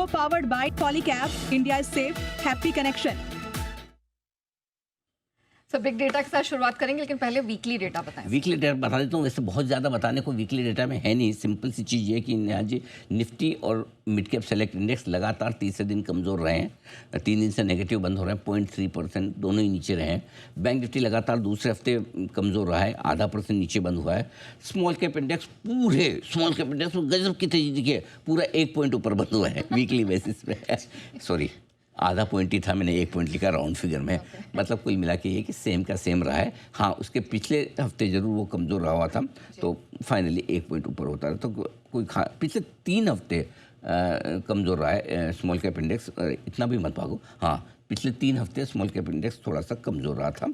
show powered by Polycab, India's safe, happy connection. Big data के साथ शुरुआत करेंगे, लेकिन पहले वीकली डेटा बताएं। वीकली डेटा बता देता हूँ। वैसे बहुत ज़्यादा बताने को वीकली डेटा में है नहीं। सिंपल सी चीज़ ये कि आज निफ्टी और मिड कैप सेलेक्ट इंडेक्स लगातार तीसरे दिन कमज़ोर रहे हैं। 3 दिन से नेगेटिव बंद हो रहे हैं, 0.3% दोनों ही नीचे रहे हैं। बैंक निफ्टी लगातार दूसरे हफ्ते कमज़ोर रहा है, 0.5% नीचे बंद हुआ है। स्मॉल कैप इंडेक्स गजब की तेजी दिखी है, पूरा 1 पॉइंट ऊपर बंद हुआ है वीकली बेसिस पे। सॉरी, 0.5 पॉइंट ही था, मैंने 1 पॉइंट लिखा राउंड फिगर में। मतलब कुल मिला के ये कि सेम का सेम रहा है। हाँ, उसके पिछले हफ्ते ज़रूर वो कमज़ोर रहा हुआ था, तो फाइनली 1 पॉइंट ऊपर होता है। तो कोई पिछले 3 हफ्ते कमज़ोर रहा है स्मॉल कैप इंडेक्स। इतना भी मत भागो। हाँ, पिछले 3 हफ्ते स्मॉल कैप इंडेक्स थोड़ा सा कमज़ोर रहा था,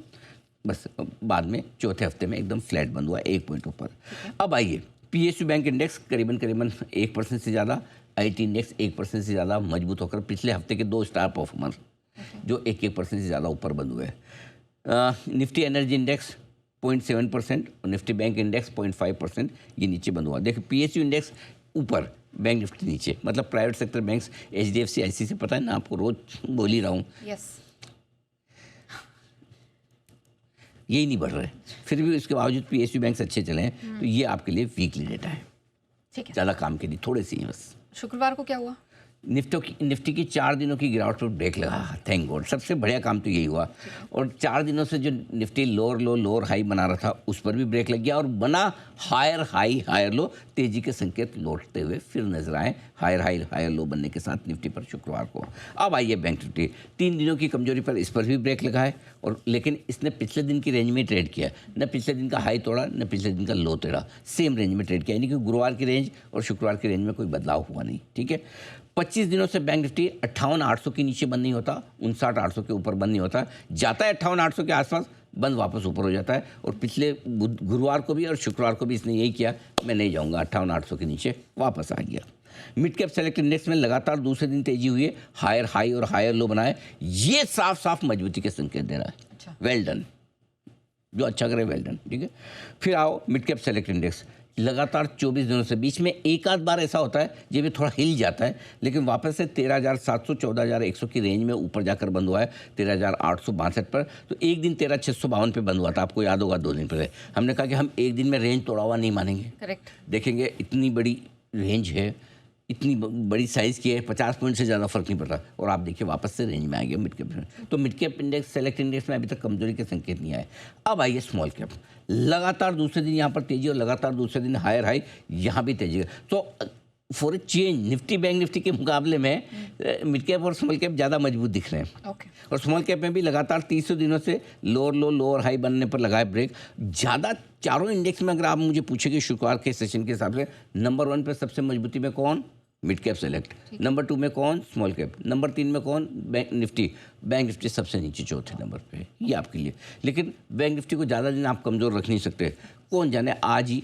बस बाद में चौथे हफ्ते में एकदम फ्लैट बंद हुआ, 1 पॉइंट ऊपर। अब आइए, PSU बैंक इंडेक्स करीबन 1% से ज़्यादा, IT इंडेक्स 1% से ज़्यादा मजबूत होकर पिछले हफ्ते के 2 स्टार परफॉर्मर जो 1% से ज़्यादा ऊपर बंद हुए। निफ्टी एनर्जी इंडेक्स 0.7% और निफ्टी बैंक इंडेक्स 0.5% ये नीचे बंद हुआ। देखिए, PSU इंडेक्स ऊपर, बैंक निफ्टी नीचे। मतलब private sector banks HDFC ICICI, पता है ना आपको, रोज बोल ही रहा हूँ, यही नहीं बढ़ रहे। फिर भी उसके बावजूद PSU बैंक्स अच्छे चले हैं। तो ये आपके लिए वीकली डेटा है। ठीक है, ज़्यादा काम के लिए थोड़े सी बस। शुक्रवार को क्या हुआ? निफ्टी की 4 दिनों की गिरावट पर ब्रेक लगा। थैंक गॉड, सबसे बढ़िया काम तो यही हुआ। और 4 दिनों से जो निफ्टी लोअर लो लोअर हाई बना रहा था, उस पर भी ब्रेक लग गया और बना हायर हाई हायर लो। तेजी के संकेत लौटते हुए फिर नजर आए हायर हाई हायर लो बनने के साथ निफ्टी पर शुक्रवार को। अब आइए बैंक निफ्टी, 3 दिनों की कमजोरी पर इस पर भी ब्रेक लगा है। और लेकिन इसने पिछले दिन की रेंज में ट्रेड किया, न पिछले दिन का हाई तोड़ा न पिछले दिन का लो तोड़ा, सेम रेंज में ट्रेड किया। यानी कि गुरुवार की रेंज और शुक्रवार की रेंज में कोई बदलाव हुआ नहीं। ठीक है, 25 दिनों से बैंक निफ्टी 58,800 के नीचे बंद नहीं होता, 59,800 के ऊपर बंद नहीं होता, जाता है 58,800 के आसपास, बंद वापस ऊपर हो जाता है। और पिछले गुरुवार को भी और शुक्रवार को भी इसने यही किया, मैं नहीं जाऊंगा, 58,800 के नीचे वापस आ गया। मिड कैप सेलेक्ट इंडेक्स में लगातार दूसरे दिन तेजी हुई है, हायर हाई और हायर लो बनाए। ये साफ साफ मजबूती के संकेत दे रहा है। अच्छा, वेल डन, जो अच्छा करे वेल डन। ठीक है, फिर आओ मिड कैप सेलेक्ट इंडेक्स, लगातार 24 दिनों से बीच में एक आध बार ऐसा होता है जब ये थोड़ा हिल जाता है, लेकिन वापस से 13,700 14,100 की रेंज में ऊपर जाकर बंद हुआ है, 13,862 पर। तो एक दिन 13,652 पे बंद हुआ था, आपको याद होगा 2 दिन पहले हमने कहा कि हम एक दिन में रेंज तोड़ा हुआ नहीं मानेंगे। करेक्ट, देखेंगे इतनी बड़ी रेंज है, इतनी बड़ी साइज़ की है, 50 पॉइंट से ज़्यादा फर्क नहीं पड़ता। और आप देखिए वापस से रेंज में आ गया मिड कैप में। तो mid cap index select index में अभी तक कमजोरी के संकेत नहीं आए। अब आइए स्मॉल कैप, लगातार दूसरे दिन यहाँ पर तेजी और लगातार दूसरे दिन हायर हाई, यहाँ भी तेजी। तो for a change Nifty bank Nifty के मुकाबले में मिड कैप और स्मॉल कैप ज़्यादा मजबूत दिख रहे हैं। और स्मॉल कैप में भी लगातार 300 दिनों से लोअर लो लोअर हाई बनने पर लगाए ब्रेक। ज़्यादा चारों इंडेक्स में अगर आप मुझे पूछेंगे शुक्रवार के सेशन के हिसाब से, नंबर 1 पर सबसे मजबूती में कौन? Mid cap select. नंबर 2 में कौन? Small cap. नंबर 3 में कौन? Bank Nifty. बैंक निफ्टी सबसे नीचे चौथे नंबर पे है, ये आपके लिए। लेकिन बैंक निफ्टी को ज़्यादा दिन आप कमज़ोर रख नहीं सकते, कौन जाने आज ही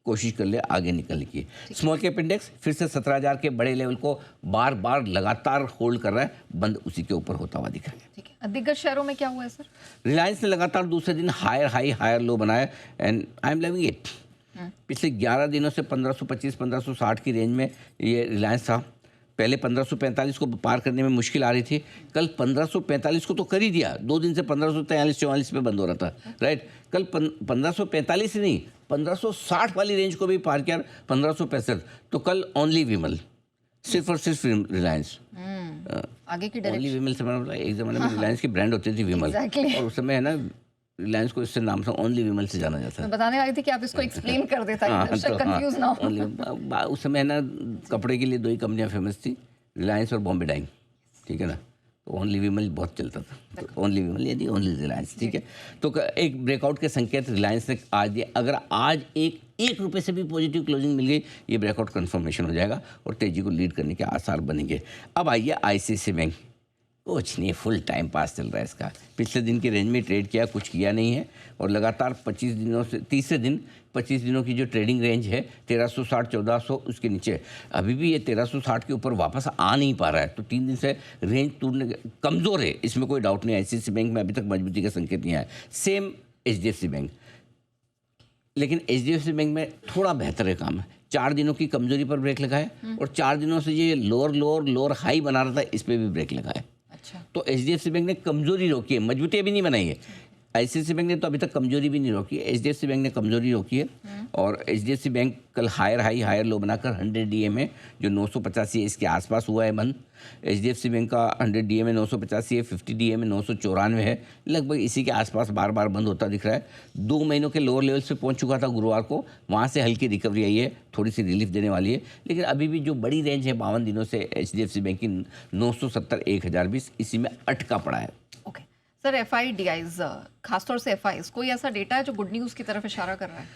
कोशिश कर ले आगे निकलने की। स्मॉल कैप इंडेक्स फिर से 17,000 के बड़े लेवल को बार बार लगातार होल्ड कर रहा है, बंद उसी के ऊपर होता हुआ दिख रहा है। ठीक है, दिग्गज शहरों में क्या हुआ है सर? रिलायंस ने लगातार दूसरे दिन हायर हाई हायर लो बनाया and I am loving it. पिछले 11 दिनों से 1525 1560 की रेंज में ये रिलायंस था। पहले 1545 को पार करने में मुश्किल आ रही थी, कल 1545 को तो कर ही दिया। 2 दिन से 1543 44 पे बंद हो रहा था, राइट। कल 1545 नहीं, 1560 वाली रेंज को भी पार किया, 1565। तो कल ओनली विमल, सिर्फ और सिर्फ रिलायंस। आगे की ओनली विमल से मतलब एक ज़माने में रिलायंस की ब्रांड होती थी विमल, और उस समय है ना रिलायंस को इससे नाम से ओनली विमल से जाना जाता है। मैं बताने वाली थी कि आप इसको एक्सप्लेन कर देता है, दर्शक कंफ्यूज ना हो। उस समय ना कपड़े के लिए 2 ही कंपनियां फेमस थी, रिलायंस और बॉम्बे डाइंग। ठीक है ना, तो ओनली विमल बहुत चलता था, तो ओनली विमल यानी ओनली रिलायंस। ठीक है, तो एक ब्रेकआउट के संकेत रिलायंस ने आज दिए। अगर आज एक रुपये से भी पॉजिटिव क्लोजिंग मिल गई, ये ब्रेकआउट कंफर्मेशन हो जाएगा और तेजी को लीड करने के आसार बनेंगे। अब आइए ICICI बैंक, कुछ नहीं, फुल टाइम पास चल रहा है इसका। पिछले दिन की रेंज में ट्रेड किया, कुछ किया नहीं है, और लगातार 25 दिनों से तीसरे दिन 25 दिनों की जो ट्रेडिंग रेंज है 1360 1400 उसके नीचे, अभी भी ये 1360 के ऊपर वापस आ नहीं पा रहा है। तो 3 दिन से रेंज टूटने कमज़ोर है, इसमें कोई डाउट नहीं। ICICI बैंक में अभी तक मजबूती का संकेत नहीं आया। सेम HDFC बैंक, लेकिन HDFC बैंक में थोड़ा बेहतर है काम है। 4 दिनों की कमजोरी पर ब्रेक लगाए और 4 दिनों से ये लोअर हाई बना रहा था, इस पे भी ब्रेक लगाए। अच्छा, तो HDFC बैंक ने कमजोरी रोकी है, मजबूती अभी नहीं बनाई है। ICICI बैंक ने तो अभी तक कमजोरी भी नहीं रोकी है, HDFC बैंक ने कमजोरी रोकी है। और HDFC बैंक कल हायर हाई हायर लो बनाकर 100 DA में जो 985 है इसके आसपास हुआ है बंद। HDFC बैंक का 100 DA में 985 है, 50 DA में 994 है, लगभग इसी के आसपास बार बार बंद होता दिख रहा है। 2 महीनों के लोअर लेवल से पहुंच चुका था गुरुवार को, वहाँ से हल्की रिकवरी आई है, थोड़ी सी रिलीफ देने वाली है। लेकिन अभी भी जो बड़ी रेंज है 52 दिनों से HDFC बैंक की 970 1020 इसी में अटका पड़ा है। ओके सर, FIDIs खासतौर से FIs, कोई ऐसा डेटा है जो गुड न्यूज़ की तरफ इशारा कर रहा है?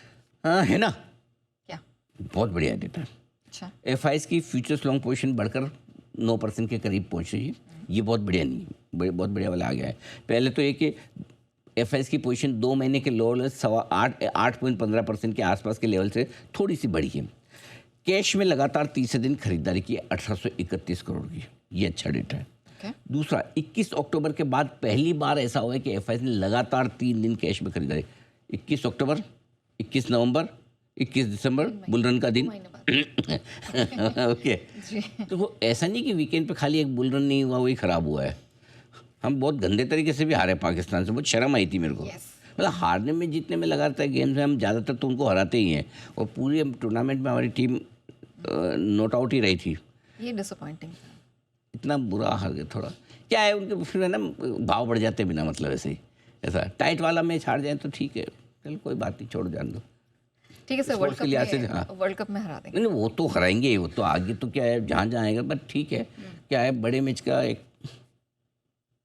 हाँ है ना, क्या? बहुत बढ़िया डेटा। अच्छा, FIs की फ्यूचर्स लॉन्ग पोजीशन बढ़कर 9% के करीब पहुंच रही है। ये बहुत बढ़िया नहीं है, बहुत बढ़िया वाला आ गया है। पहले तो ये कि FIs की पोजीशन 2 महीने के लोअर 8.15% के आसपास के लेवल से थोड़ी सी बढ़ी है। कैश में लगातार तीसरे दिन खरीदारी की 1831 करोड़ की, ये अच्छा डेटा है। दूसरा, 21 अक्टूबर के बाद पहली बार ऐसा हुआ है कि FIs ने लगातार 3 दिन कैश में खरीदारी। 21 अक्टूबर, 21 नवंबर, 21 दिसंबर, बुलरन का दिन। ओके, तो वो ऐसा नहीं कि वीकेंड पे खाली एक बुलरन नहीं हुआ वही खराब हुआ है। हम बहुत गंदे तरीके से भी हारे पाकिस्तान से, बहुत शर्म आई थी मेरे को। मतलब हारने में जीतने में लगाता है गेम्स में, हम ज़्यादातर तो उनको हराते ही हैं और पूरी टूर्नामेंट में हमारी टीम नॉट आउट ही रही थी। ये डिसअपॉइंटिंग, इतना बुरा हार गया। थोड़ा क्या है उनके फिर है ना, भाव बढ़ जाते बिना मतलब ऐसे ही। ऐसा टाइट वाला मैच हार जाए तो ठीक है, चलो कोई बात नहीं, छोड़ जान दो। ठीक है सर, वर्ल्ड कप में हरा देंगे। नहीं, वो तो हराएंगे, वो तो आगे तो क्या है जहाँ जहाँ आएगा, बट ठीक है। क्या है बड़े मैच का एक,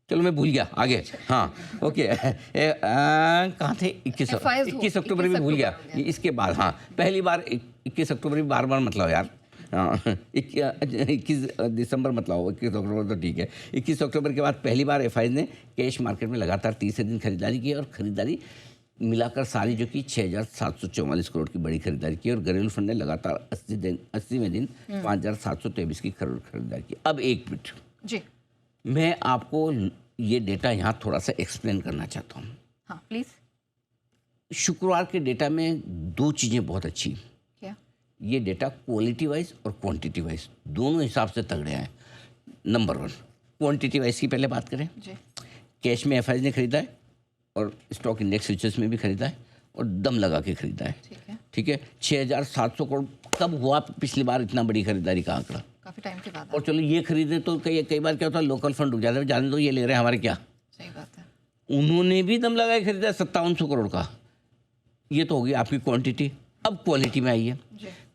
चलो मैं भूल गया आगे। हाँ ओके, कहाँ थे? 21 अक्टूबर भी भूल गया। इसके बाद हाँ, पहली बार 21 अक्टूबर भी बार मतलब यार, हाँ 21 दिसंबर मतलब 21 अक्टूबर तो ठीक है। 21 अक्टूबर के बाद पहली बार FIs ने कैश मार्केट में लगातार तीसरे दिन खरीदारी की और खरीदारी मिलाकर सारी जो कि 6,744 करोड़ की बड़ी खरीदारी की और घरेलू फंड ने लगातार 80वें दिन 5,723 की करोड़ खरीदारी की। अब एक मिनट जी, मैं आपको ये डेटा यहाँ थोड़ा सा एक्सप्लेन करना चाहता हूँ। हाँ प्लीज़। शुक्रवार के डेटा में 2 चीज़ें बहुत अच्छी। क्या? ये डेटा क्वालिटी वाइज और क्वांटिटी वाइज दोनों हिसाब से तगड़े हैं। नंबर 1, क्वांटिटी वाइज की पहले बात करें। जी, कैश में FIs ने खरीदा है और स्टॉक इंडेक्स फ्यूचर्स में भी खरीदा है और दम लगा के खरीदा है। ठीक है, 6,700 करोड़ कब हुआ पिछली बार इतना बड़ी खरीदारी का आंकड़ा? काफी टाइम के बाद। और चलो ये खरीदे तो कई बार क्या होता है, लोकल फंड रुक जाते हैं, जाने दो ये ले रहे हैं हमारे क्या। सही बात है। उन्होंने भी दम लगा के खरीदा 5700 करोड़ का। ये तो हो गई आपकी क्वांटिटी। अब क्वालिटी में आइए।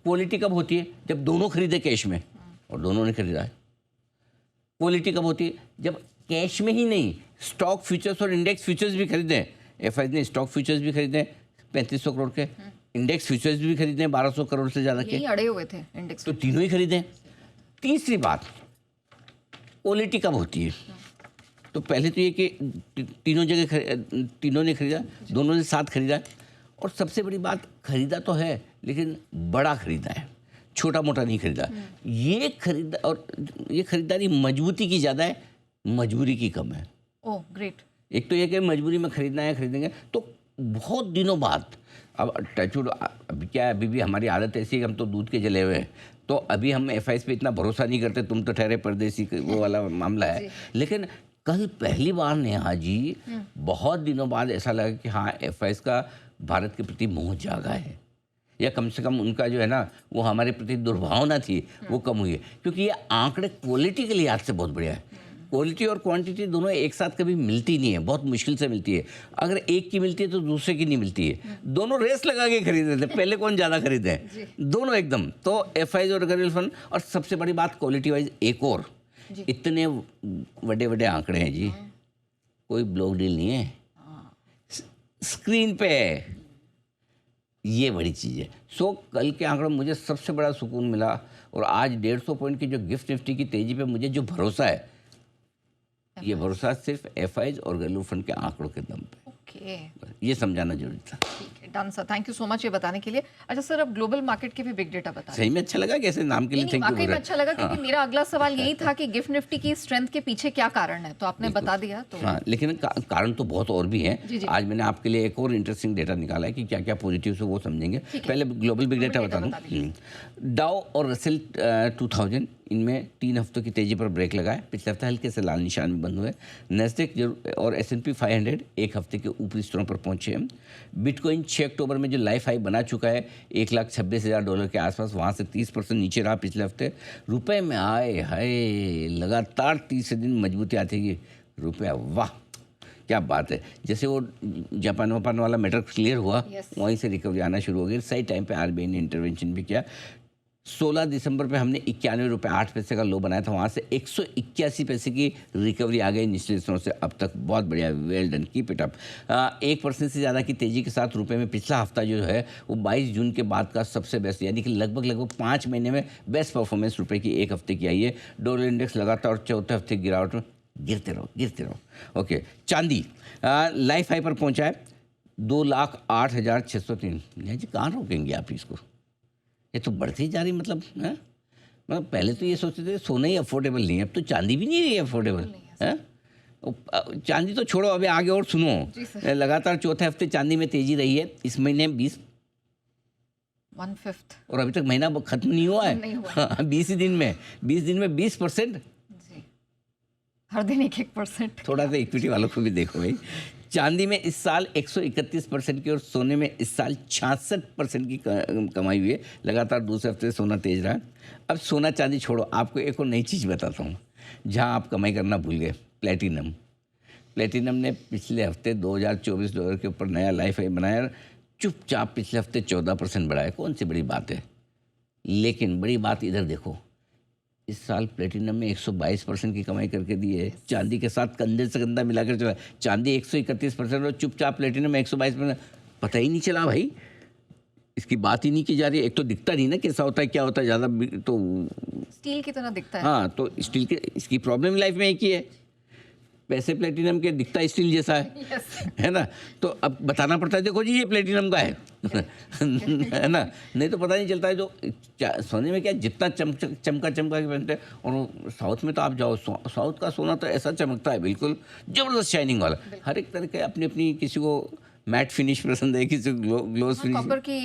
क्वालिटी कब होती है? जब दोनों खरीदे कैश में और दोनों ने खरीदा है। क्वालिटी कब होती है? जब कैश में ही नहीं, स्टॉक फ्यूचर्स और इंडेक्स फ्यूचर्स भी खरीदे। FIs ने स्टॉक फ्यूचर्स भी खरीदे 3500 करोड़ के, इंडेक्स फ्यूचर्स भी खरीदे 1200 करोड़ से ज़्यादा के, अड़े हुए थे इंडेक्स, तो तीनों ही खरीदे। तीसरी बात, क्वालिटी कब होती है? तो पहले तो ये कि तीनों ने खरीदा, दोनों ने साथ खरीदा। और सबसे बड़ी बात, खरीदा तो है लेकिन बड़ा खरीदा है, छोटा मोटा नहीं खरीदा। ये खरीदारी मजबूती की ज़्यादा है, मजबूरी की कम है। Oh great. एक तो ये कि मजबूरी में खरीदना है, खरीदेंगे तो बहुत दिनों बाद। अब टचवुड, अभी क्या है, अभी भी हमारी आदत ऐसी है कि हम तो दूध के जले हुए हैं, तो अभी हम FIs पे इतना भरोसा नहीं करते। तुम तो ठहरे परदेसी, वो वाला मामला है। लेकिन कल पहली बार नेहा जी बहुत दिनों बाद ऐसा लगा कि हाँ FIs का भारत के प्रति मोह जागा है, या कम से कम उनका जो है ना वो हमारे प्रति दुर्भावना थी वो कम हुई है। क्योंकि ये आंकड़े क्वालिटी के लिहाज से बहुत बढ़िया है। क्वालिटी और क्वांटिटी दोनों एक साथ कभी मिलती नहीं है, बहुत मुश्किल से मिलती है। अगर एक की मिलती है तो दूसरे की नहीं मिलती है। दोनों रेस लगा के खरीदे थे, पहले कौन ज़्यादा खरीदे हैं, दोनों एकदम। तो FIs और घरेलू फंड, और सबसे बड़ी बात क्वालिटी वाइज एक और, इतने बड़े बड़े आंकड़े हैं जी, कोई ब्लॉक डील नहीं है, स्क्रीन पे है, ये बड़ी चीज़ है। सो कल के आंकड़ों में मुझे सबसे बड़ा सुकून मिला। और आज 150 पॉइंट की जो गिफ्ट निफ्टी की तेजी पे मुझे जो भरोसा है, ये भरोसा सिर्फ FIs और घरेलू फंड के आंकड़ों के दम पे। ओके, ये समझाना जरूरी था। ठीक है। Done sir, thank you so much ये बताने के लिए। अच्छा सर, अब ग्लोबल मार्केट के भी बिग डेटा बता सही में अच्छा लगा कैसे नाम के लिए थैंक यू। वाकई में अच्छा लगा, क्योंकि मेरा अगला सवाल यही था कि गिफ्ट निफ्टी की स्ट्रेंथ के पीछे क्या कारण है, तो आपने बता दिया। तो हाँ, लेकिन कारण तो बहुत और भी है। जी, जी। आज मैंने आपके लिए एक और इंटरेस्टिंग डेटा निकाला है कि क्या क्या पॉजिटिव है वो समझेंगे। पहले ग्लोबल बिग डेटा बता दूँ। डाउ और रसेल 2000 इनमें 3 हफ्तों की तेजी पर ब्रेक लगाए, पिछले हफ्ते हल्के से लाल निशान में बंद हुए। नैस्डैक और S&P 500 एक हफ्ते के ऊपरी स्तरों पर पहुंचे हैं। बिटकॉइन 6 अक्टूबर में जो लाइफ हाई बना चुका है $1,26,000 के आसपास, वहां से 30% नीचे रहा पिछले हफ्ते। रुपए में आए हाय लगातार 30 दिन मजबूती आती है रुपया, वाह क्या बात है। जैसे वो जापान वाला मैटर क्लियर हुआ, वहीं से रिकवरी आना शुरू हो गई। सही टाइम पे आरबीआई ने इंटरवेंशन भी किया। 16 दिसंबर पे हमने 91 रुपये 8 पैसे का लो बनाया था, वहाँ से 181 पैसे की रिकवरी आ गई निचले स्तरों से अब तक। बहुत बढ़िया, well done, keep it up. 1% से ज़्यादा की तेज़ी के साथ रुपए में पिछला हफ्ता जो है वो 22 जून के बाद का सबसे बेस्ट, यानी कि लगभग 5 महीने में बेस्ट परफॉर्मेंस रुपए की एक हफ्ते की आई है। डॉलर इंडेक्स लगातार चौथे हफ्ते गिरावट में, गिरते रहो। ओके, चांदी लाइफ हाई पर पहुँचा है 2,08,603। जी कहाँ रोकेंगे आप इसको, ये तो बढ़ती जा रही, मतलब है। मतलब पहले तो ये सोचते थे सोना ही अफोर्डेबल नहीं है, अब तो चांदी भी नहीं रही है अफोर्डेबल है। चांदी तो छोड़ो, अभी आगे और सुनो। लगातार चौथे हफ्ते चांदी में तेजी रही है। इस महीने 1/5 और अभी तक महीना खत्म नहीं हुआ है। 20 दिन में 20%। हर दिन 1% थोड़ा सा इक्विटी वालों को भी देखो भाई। चांदी में इस साल 131% की और सोने में इस साल 66% की कमाई हुई है। लगातार दूसरे हफ्ते सोना तेज रहा है। अब सोना चांदी छोड़ो, आपको एक और नई चीज़ बताता हूँ जहाँ आप कमाई करना भूल गए। प्लेटिनम ने पिछले हफ्ते $2,024 के ऊपर नया लाइफ हाई बनाया। चुपचाप पिछले हफ्ते 14% बढ़ाया। कौन सी बड़ी बात है, लेकिन बड़ी बात इधर देखो, इस साल प्लेटिनम में 122% की कमाई करके दी है। चांदी के साथ कंधे से कंधा मिलाकर चला। चांदी 131% और चुपचाप प्लेटिनम में 122%। पता ही नहीं चला भाई, इसकी बात ही नहीं की जा रही है। एक तो दिखता नहीं ना कैसा होता है क्या होता है, ज़्यादा तो स्टील की तरह दिखता है। हाँ, तो स्टील के इसकी प्रॉब्लम लाइफ में एक ही है, पैसे प्लेटिनम के दिखता स्टील जैसा है है ना। तो अब बताना पड़ता है देखो जी ये प्लेटिनम का है है ना, नहीं तो पता नहीं चलता है। जो सोने में क्या जितना चमका के बनते हैं, और साउथ में तो आप जाओ, साउथ का सोना तो ऐसा चमकता है, बिल्कुल ज़बरदस्त शाइनिंग वाला। हर एक तरह के अपनी किसी को मैट फिनिश पसंद है, किसी को ग्लोस फिनिश। कॉपर की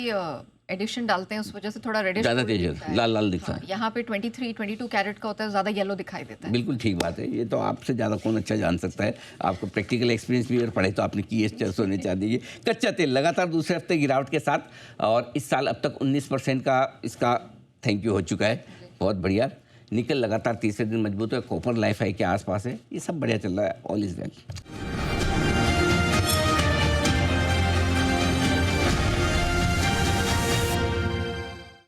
एडिशन डालते हैं, उस वजह से थोड़ा रेडिश ज़्यादा तेज है, लाल दिखता है। यहाँ पे 23-22 कैरेट का होता है, ज़्यादा येलो दिखाई देता है। बिल्कुल ठीक बात है। ये तो आपसे ज़्यादा कौन अच्छा जान सकता है, आपको प्रैक्टिकल एक्सपीरियंस भी, और पढ़ाई तो आपने की है सोने चांदी की। कच्चा तेल लगातार दूसरे हफ्ते गिरावट के साथ, और इस साल अब तक 19% का इसका थैंक यू हो चुका है। बहुत बढ़िया। निकल लगातार तीसरे दिन मजबूत है। कॉपर लाइफ हाई के आसपास है। ये सब बढ़िया चल रहा है। All is well.